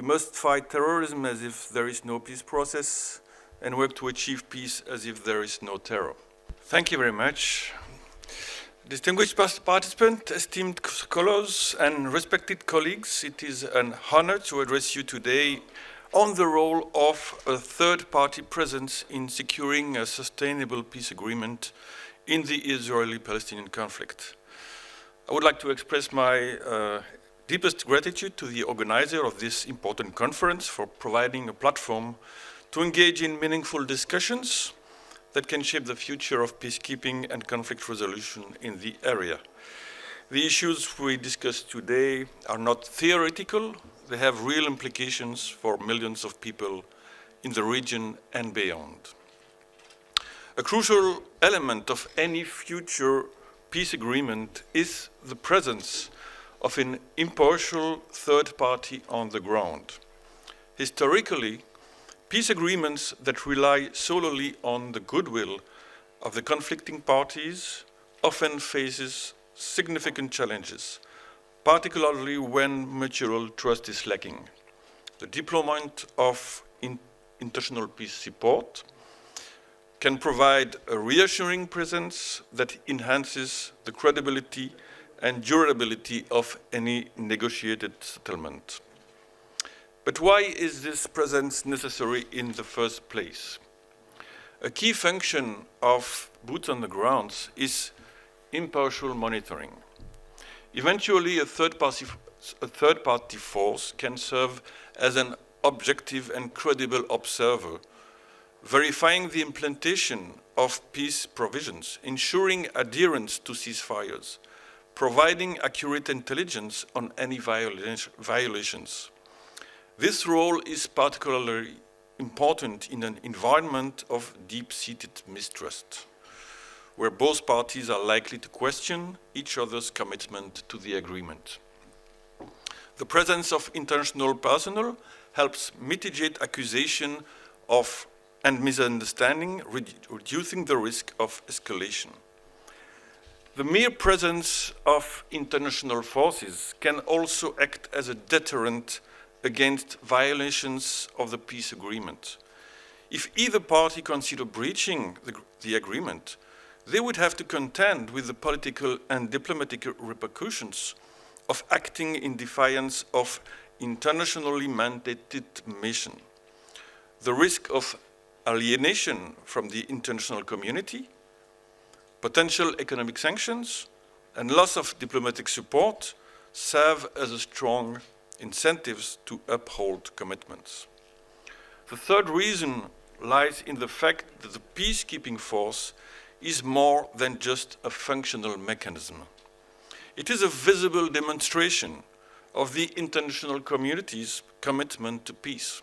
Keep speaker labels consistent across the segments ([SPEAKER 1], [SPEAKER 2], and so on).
[SPEAKER 1] We must fight terrorism as if there is no peace process and work to achieve peace as if there is no terror. Thank you very much. Distinguished participants, esteemed scholars and respected colleagues, it is an honor to address you today on the role of a third-party presence in securing a sustainable peace agreement in the Israeli-Palestinian conflict. I would like to express my deepest gratitude to the organizer of this important conference for providing a platform to engage in meaningful discussions that can shape the future of peacekeeping and conflict resolution in the area. The issues we discuss today are not theoretical, they have real implications for millions of people in the region and beyond. A crucial element of any future peace agreement is the presence of an impartial third party on the ground. Historically, peace agreements that rely solely on the goodwill of the conflicting parties often faces significant challenges, particularly when mutual trust is lacking. The deployment of international peace support can provide a reassuring presence that enhances the credibility and durability of any negotiated settlement. But why is this presence necessary in the first place? A key function of boots on the ground is impartial monitoring. Eventually, a third-party force can serve as an objective and credible observer, verifying the implementation of peace provisions, ensuring adherence to ceasefires, providing accurate intelligence on any violations. This role is particularly important in an environment of deep-seated mistrust, where both parties are likely to question each other's commitment to the agreement. The presence of international personnel helps mitigate accusation and misunderstanding, reducing the risk of escalation. The mere presence of international forces can also act as a deterrent against violations of the peace agreement. If either party considers breaching the agreement, they would have to contend with the political and diplomatic repercussions of acting in defiance of internationally mandated mission. The risk of alienation from the international community, potential economic sanctions, and loss of diplomatic support serve as strong incentives to uphold commitments. The third reason lies in the fact that the peacekeeping force is more than just a functional mechanism. It is a visible demonstration of the international community's commitment to peace.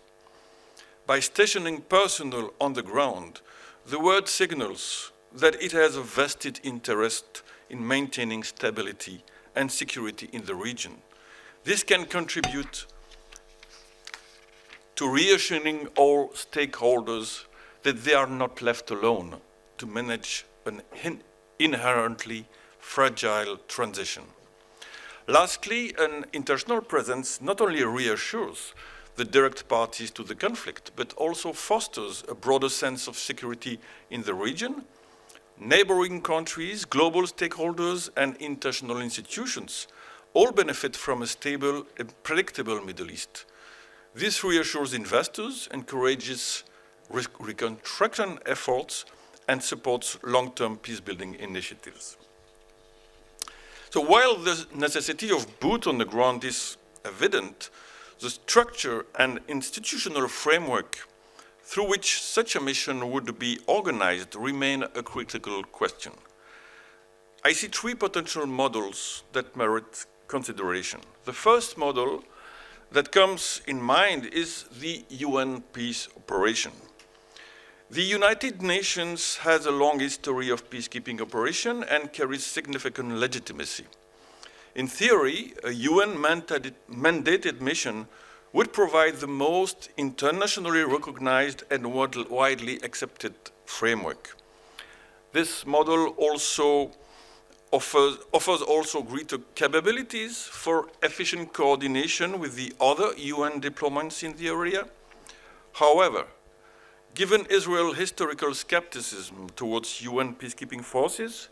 [SPEAKER 1] By stationing personnel on the ground, the world signals that it has a vested interest in maintaining stability and security in the region. This can contribute to reassuring all stakeholders that they are not left alone to manage an inherently fragile transition. Lastly, an international presence not only reassures the direct parties to the conflict, but also fosters a broader sense of security in the region. Neighboring countries, global stakeholders, and international institutions all benefit from a stable and predictable Middle East. This reassures investors, encourages reconstruction efforts, and supports long-term peace-building initiatives. So while the necessity of boots on the ground is evident, the structure and institutional framework through which such a mission would be organized remain a critical question. I see three potential models that merit consideration. The first model that comes in mind is the UN peace operation. The United Nations has a long history of peacekeeping operation and carries significant legitimacy. In theory, a UN mandated mission would provide the most internationally recognized and widely accepted framework. This model also offers also greater capabilities for efficient coordination with the other UN deployments in the area. However, given Israel's historical skepticism towards UN peacekeeping forces,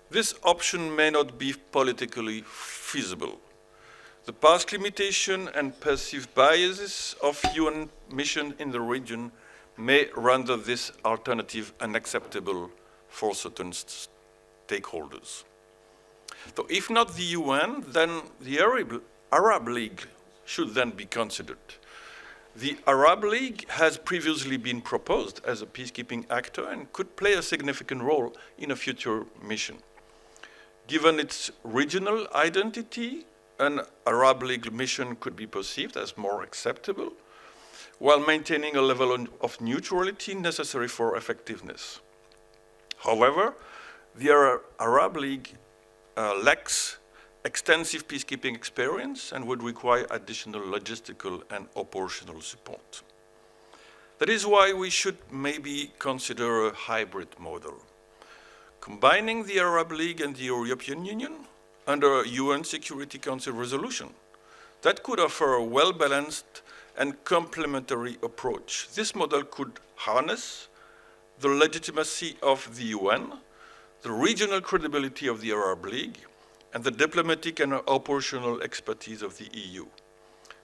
[SPEAKER 1] this option may not be politically feasible. The past limitation and perceived biases of UN missions in the region may render this alternative unacceptable for certain stakeholders. So if not the UN, then the Arab League should then be considered. The Arab League has previously been proposed as a peacekeeping actor and could play a significant role in a future mission. Given its regional identity, an Arab League mission could be perceived as more acceptable, while maintaining a level of neutrality necessary for effectiveness. However, the Arab League lacks extensive peacekeeping experience and would require additional logistical and operational support. That is why we should maybe consider a hybrid model, combining the Arab League and the European Union under a UN Security Council resolution that could offer a well-balanced and complementary approach. This model could harness the legitimacy of the UN, the regional credibility of the Arab League, and the diplomatic and operational expertise of the EU.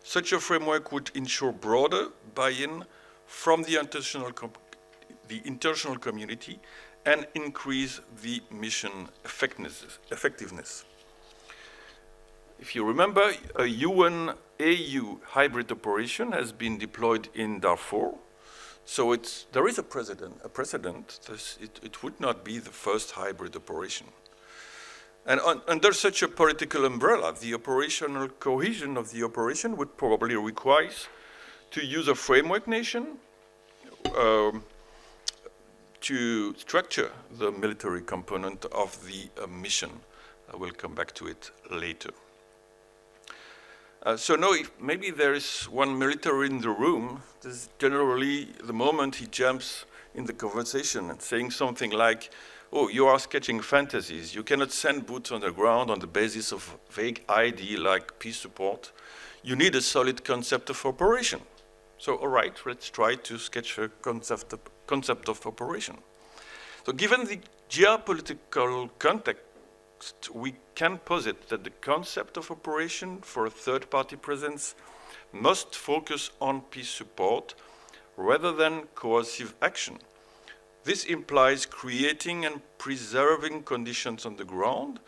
[SPEAKER 1] Such a framework would ensure broader buy-in from the international community and increase the mission effectiveness. If you remember, a UN-AU hybrid operation has been deployed in Darfur. So there is a precedent. It would not be the first hybrid operation. And under such a political umbrella, the operational cohesion of the operation would probably require to use a framework nation to structure the military component of the mission. I will come back to it later. So now, if maybe there is one military in the room, this is generally the moment he jumps in the conversation and saying something like, oh, you are sketching fantasies. You cannot send boots on the ground on the basis of vague idea like peace support. You need a solid concept of operation. So, all right, let's try to sketch a concept of operation. So given the geopolitical context, we can posit that the concept of operation for a third-party presence must focus on peace support rather than coercive action. This implies creating and preserving conditions on the ground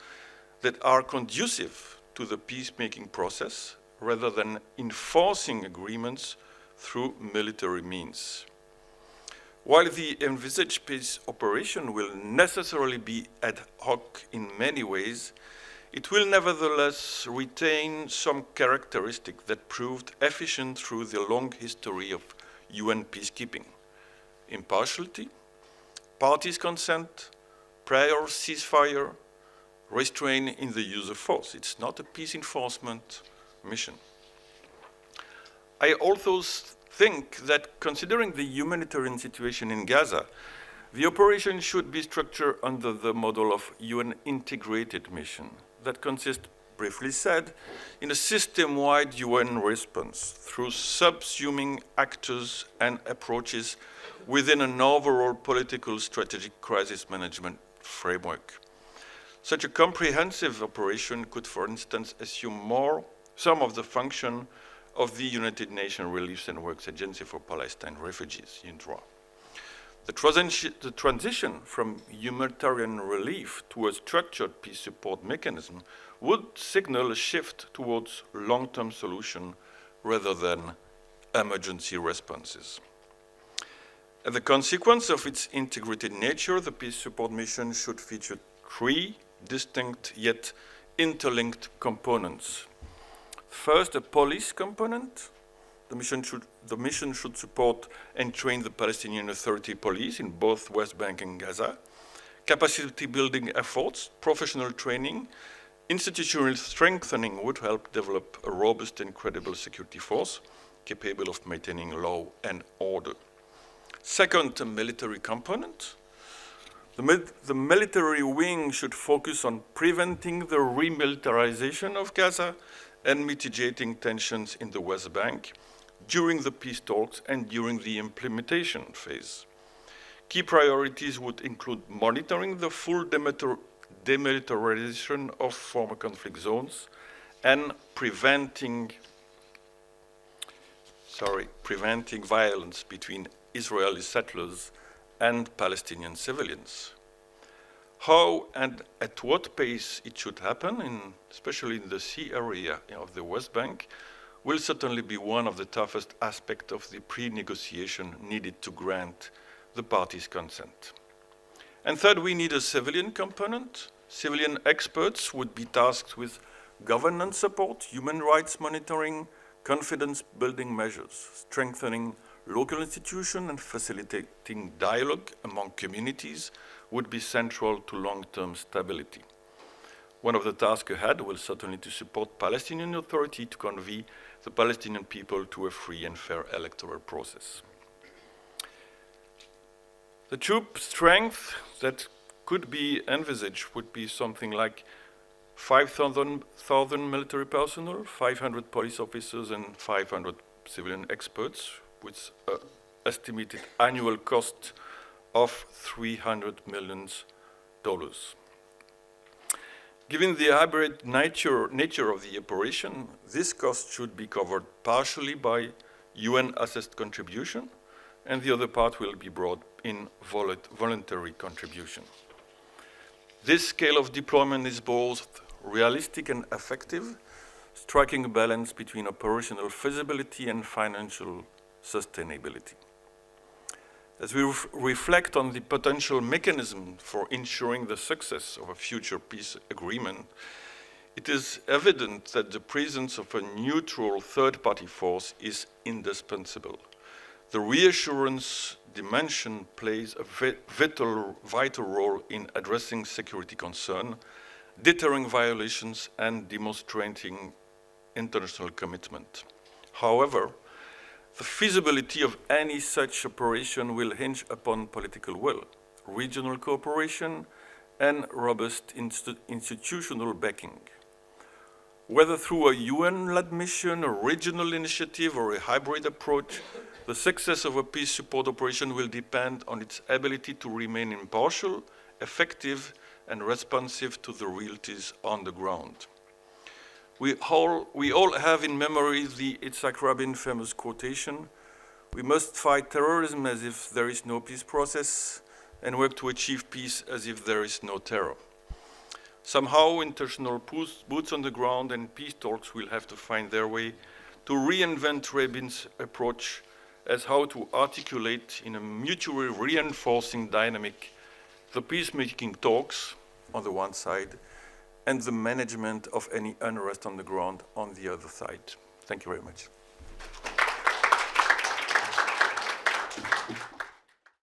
[SPEAKER 1] that are conducive to the peacemaking process rather than enforcing agreements through military means. While the envisaged peace operation will necessarily be ad hoc in many ways, it will nevertheless retain some characteristics that proved efficient through the long history of UN peacekeeping: impartiality, parties' consent, prior ceasefire, restraint in the use of force. It's not a peace enforcement mission. I also think that considering the humanitarian situation in Gaza, the operation should be structured under the model of UN integrated mission that consists, briefly said, in a system-wide UN response through subsuming actors and approaches within an overall political strategic crisis management framework. Such a comprehensive operation could, for instance, assume some of the function of the United Nations Relief and Works Agency for Palestine Refugees, UNRWA. The transition from humanitarian relief to a structured peace support mechanism would signal a shift towards long-term solution rather than emergency responses. As a consequence of its integrated nature, the peace support mission should feature three distinct yet interlinked components. First, a police component. The mission should support and train the Palestinian Authority police in both West Bank and Gaza. Capacity building efforts, professional training, institutional strengthening would help develop a robust and credible security force capable of maintaining law and order. Second, a military component. The military wing should focus on preventing the remilitarization of Gaza and mitigating tensions in the West Bank during the peace talks and during the implementation phase. Key priorities would include monitoring the full demilitarization of former conflict zones and preventing violence between Israeli settlers and Palestinian civilians. How and at what pace it should happen, especially in the sea area of the West Bank, will certainly be one of the toughest aspects of the pre-negotiation needed to grant the parties' consent. And third, we need a civilian component. Civilian experts would be tasked with governance support, human rights monitoring, confidence-building measures, strengthening local institutions and facilitating dialogue among communities would be central to long-term stability. One of the tasks ahead will certainly to support Palestinian Authority to convene the Palestinian people to a free and fair electoral process. The troop strength that could be envisaged would be something like 5,000 military personnel, 500 police officers, and 500 civilian experts, with an estimated annual cost of $300 million. Given the hybrid nature of the operation, this cost should be covered partially by UN-assessed contribution, and the other part will be brought in voluntary contribution. This scale of deployment is both realistic and effective, striking a balance between operational feasibility and financial sustainability. As we reflect on the potential mechanism for ensuring the success of a future peace agreement, it is evident that the presence of a neutral third-party force is indispensable. The reassurance dimension plays a vital role in addressing security concerns, deterring violations, and demonstrating international commitment. However, the feasibility of any such operation will hinge upon political will, regional cooperation, and robust institutional backing. Whether through a UN-led mission, a regional initiative, or a hybrid approach, the success of a peace support operation will depend on its ability to remain impartial, effective, and responsive to the realities on the ground. We all have in memory the Yitzhak Rabin famous quotation, "We must fight terrorism as if there is no peace process and work to achieve peace as if there is no terror." Somehow, international boots on the ground and peace talks will have to find their way to reinvent Rabin's approach as how to articulate in a mutually reinforcing dynamic the peacemaking talks on the one side and the management of any unrest on the ground on the other side. Thank you very much.